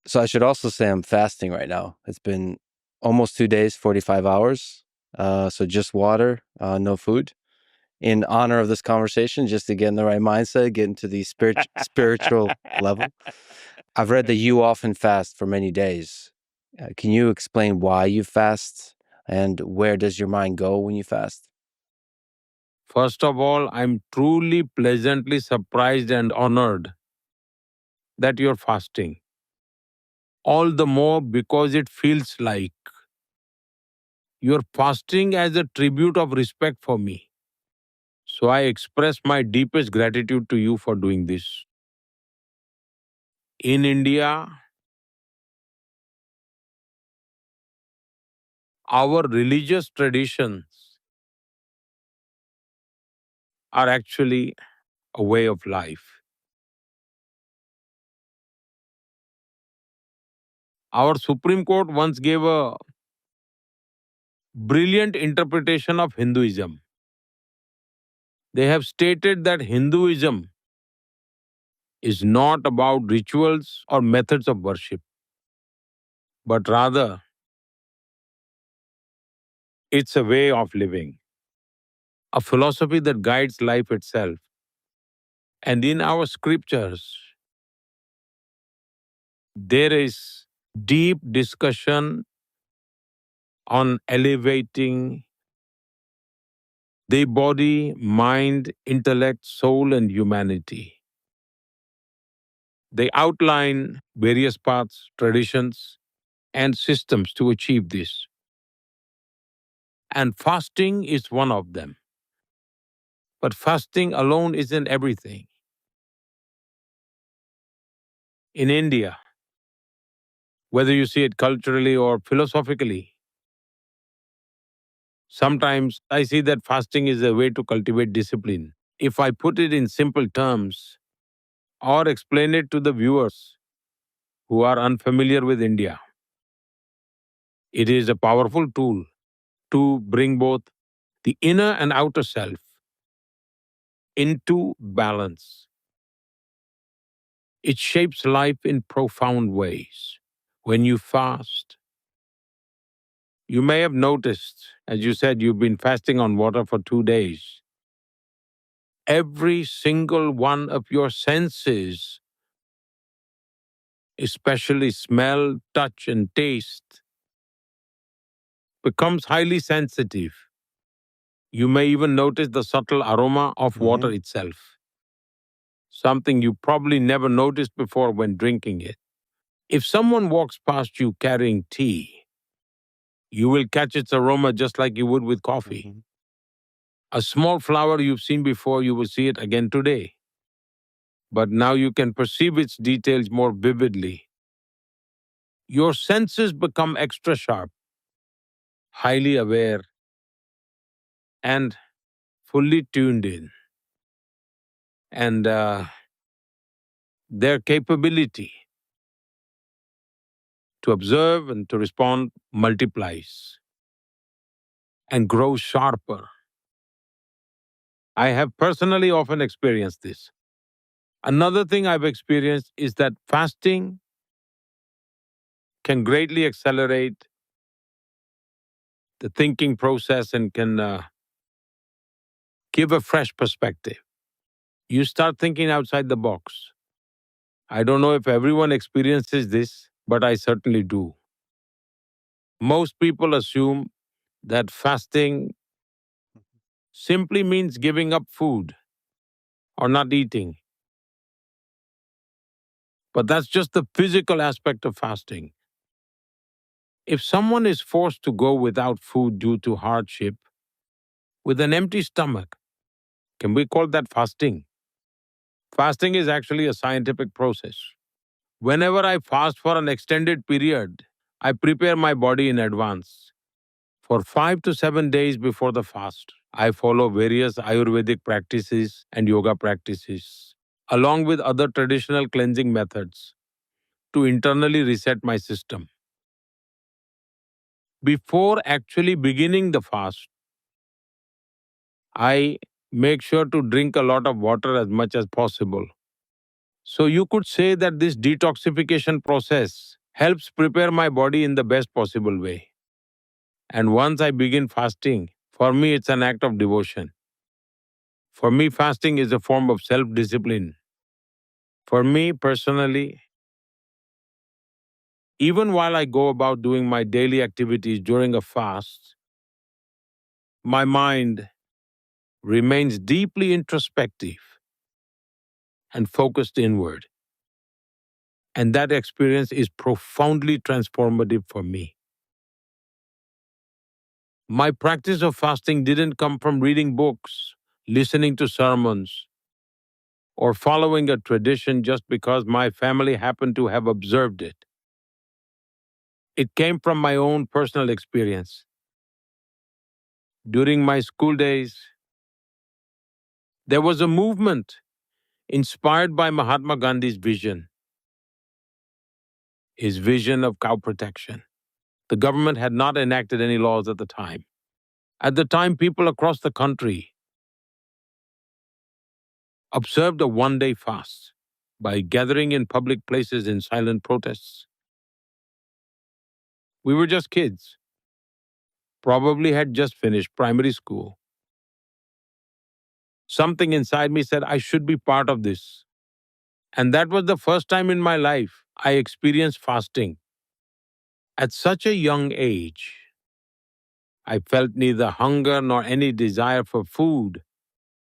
So I should also say I'm fasting right now. It's been almost 2 days, 45 hours. So just water, no food. In honor of this conversation, just to get in the right mindset, get into the spiritual level. I've read that you often fast for many days. Can you explain why you fast and where does your mind go when you fast? First of all, I'm truly pleasantly surprised and honored that you're fasting. All the more because it feels like you're fasting as a tribute of respect for me. So I express my deepest gratitude to you for doing this. In India, our religious traditions are actually a way of life. Our Supreme Court once gave a brilliant interpretation of Hinduism. They have stated that Hinduism is not about rituals or methods of worship, but rather it's a way of living, a philosophy that guides life itself. And in our scriptures, there is deep discussion on elevating the body, mind, intellect, soul, and humanity. They outline various paths, traditions, and systems to achieve this. And fasting is one of them. But fasting alone isn't everything. In India, whether you see it culturally or philosophically, sometimes I see that fasting is a way to cultivate discipline. If I put it in simple terms or explain it to the viewers who are unfamiliar with India, it is a powerful tool to bring both the inner and outer self into balance. It shapes life in profound ways. When you fast, you may have noticed, as you said, you've been fasting on water for 2 days. Every single one of your senses, especially smell, touch, and taste, becomes highly sensitive. You may even notice the subtle aroma of water itself, something you probably never noticed before when drinking it. If someone walks past you carrying tea, you will catch its aroma just like you would with coffee. A small flower you've seen before, you will see it again today. But now you can perceive its details more vividly. Your senses become extra sharp, highly aware, and fully tuned in. And their capability to observe and to respond multiplies and grows sharper. I have personally often experienced this. Another thing I've experienced is that fasting can greatly accelerate the thinking process and can give a fresh perspective. You start thinking outside the box. I don't know if everyone experiences this, but I certainly do. Most people assume that fasting simply means giving up food or not eating. But that's just the physical aspect of fasting. If someone is forced to go without food due to hardship, with an empty stomach, can we call that fasting? Fasting is actually a scientific process. Whenever I fast for an extended period, I prepare my body in advance. For 5 to 7 days before the fast, I follow various Ayurvedic practices and yoga practices, along with other traditional cleansing methods, to internally reset my system. Before actually beginning the fast, I make sure to drink a lot of water as much as possible. So you could say that this detoxification process helps prepare my body in the best possible way. And once I begin fasting, for me it's an act of devotion. For me, fasting is a form of self discipline. For me personally, even while I go about doing my daily activities during a fast, my mind remains deeply introspective and focused inward. And that experience is profoundly transformative for me. My practice of fasting didn't come from reading books, listening to sermons, or following a tradition just because my family happened to have observed it. It came from my own personal experience. During my school days, there was a movement inspired by Mahatma Gandhi's vision, his vision of cow protection. The government had not enacted any laws at the time. At the time, people across the country observed a one-day fast by gathering in public places in silent protests. We were just kids, probably had just finished primary school. Something inside me said I should be part of this. And that was the first time in my life I experienced fasting. At such a young age, I felt neither hunger nor any desire for food.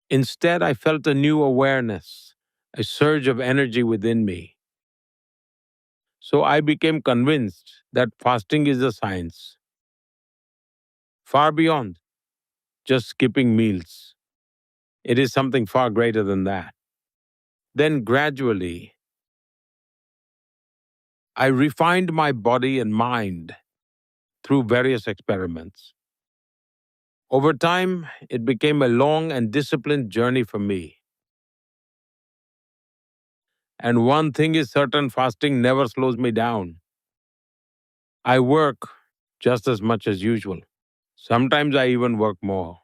Instead, I felt a new awareness, a surge of energy within me. So I became convinced that fasting is a science, far beyond just skipping meals. It is something far greater than that. Then gradually, I refined my body and mind through various experiments. Over time, it became a long and disciplined journey for me. And one thing is certain, fasting never slows me down. I work just as much as usual. Sometimes I even work more.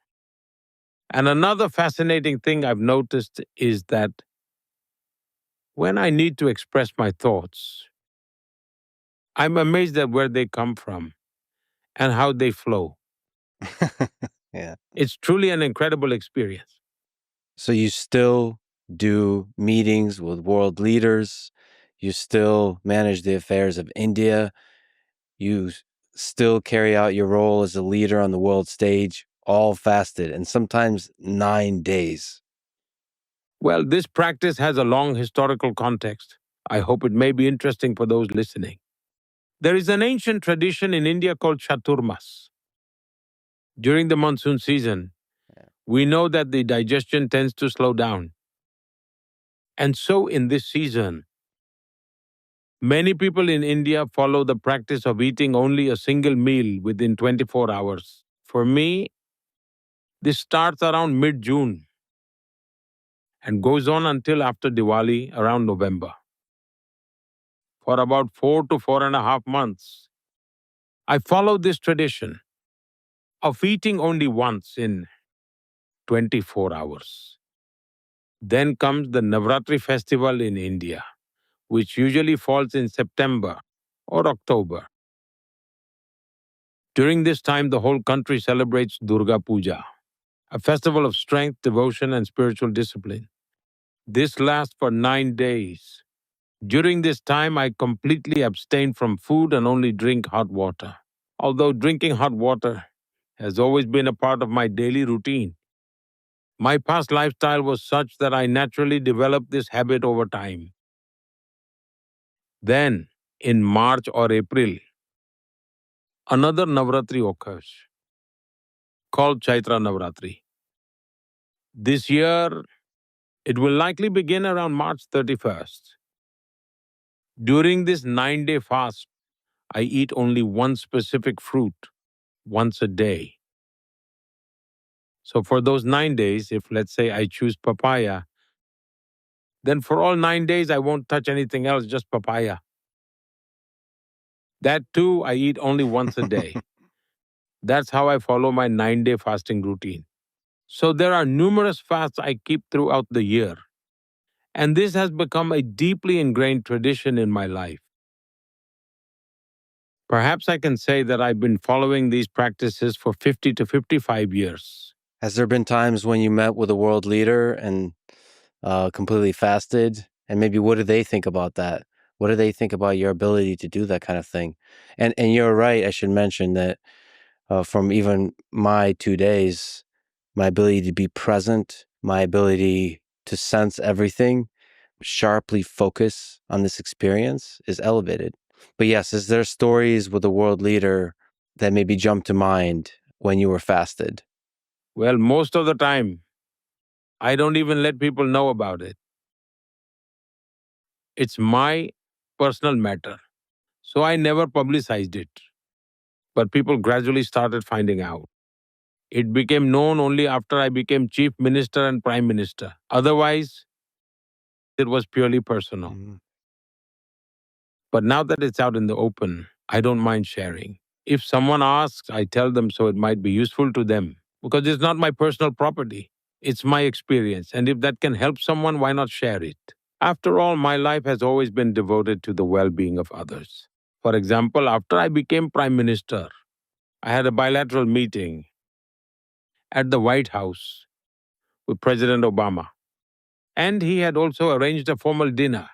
And another fascinating thing I've noticed is that when I need to express my thoughts, I'm amazed at where they come from and how they flow. Yeah. It's truly an incredible experience. So you still do meetings with world leaders. You still manage the affairs of India. You still carry out your role as a leader on the world stage, all fasted, and sometimes 9 days. Well, this practice has a long historical context. I hope it may be interesting for those listening. There is an ancient tradition in India called Chaturmas. During the monsoon season, we know that the digestion tends to slow down. And so in this season, many people in India follow the practice of eating only a single meal within 24 hours. For me, this starts around mid-June and goes on until after Diwali around November. For about 4 to 4.5 months, I follow this tradition of eating only once in 24 hours. Then comes the Navratri festival in India, which usually falls in September or October. During this time, the whole country celebrates Durga Puja, a festival of strength, devotion, and spiritual discipline. This lasts for 9 days. During this time, I completely abstain from food and only drink hot water. Although drinking hot water has always been a part of my daily routine, my past lifestyle was such that I naturally developed this habit over time. Then, in March or April, another Navratri occurs, called Chaitra Navratri. This year, it will likely begin around March 31st. During this 9 day fast, I eat only one specific fruit once a day. So for those 9 days, if let's say I choose papaya, then for all 9 days, I won't touch anything else, just papaya. That too, I eat only once a day. That's how I follow my 9 day fasting routine. So there are numerous fasts I keep throughout the year. And this has become a deeply ingrained tradition in my life. Perhaps I can say that I've been following these practices for 50 to 55 years. Has there been times when you met with a world leader and completely fasted? And maybe what do they think about that? What do they think about your ability to do that kind of thing? And you're right. I should mention that from even my 2 days, my ability to be present, my ability to sense everything, sharply focus on this experience is elevated. But yes, is there stories with a world leader that maybe jump to mind when you were fasted? Well, most of the time, I don't even let people know about it. It's my personal matter. So I never publicized it. But people gradually started finding out. It became known only after I became chief minister and prime minister. Otherwise, it was purely personal. Mhm. But now that it's out in the open, I don't mind sharing. If someone asks, I tell them so it might be useful to them because it's not my personal property. It's my experience. And if that can help someone, why not share it? After all, my life has always been devoted to the well being of others. For example, after I became prime minister, I had a bilateral meeting at the White House with President Obama. And he had also arranged a formal dinner.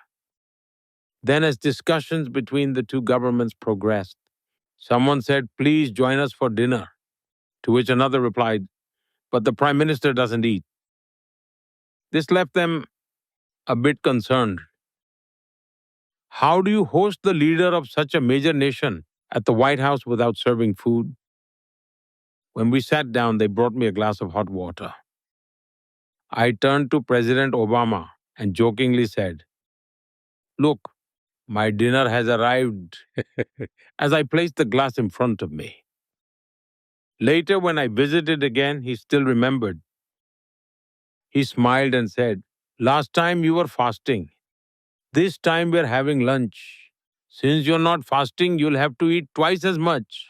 Then, as discussions between the two governments progressed, someone said, "Please join us for dinner." To which another replied, "But the Prime Minister doesn't eat." This left them a bit concerned. How do you host the leader of such a major nation at the White House without serving food? When we sat down, they brought me a glass of hot water. I turned to President Obama and jokingly said, "Look, my dinner has arrived," as I placed the glass in front of me. Later, when I visited again, he still remembered. He smiled and said, "Last time you were fasting. This time we're having lunch. Since you're not fasting, you'll have to eat twice as much."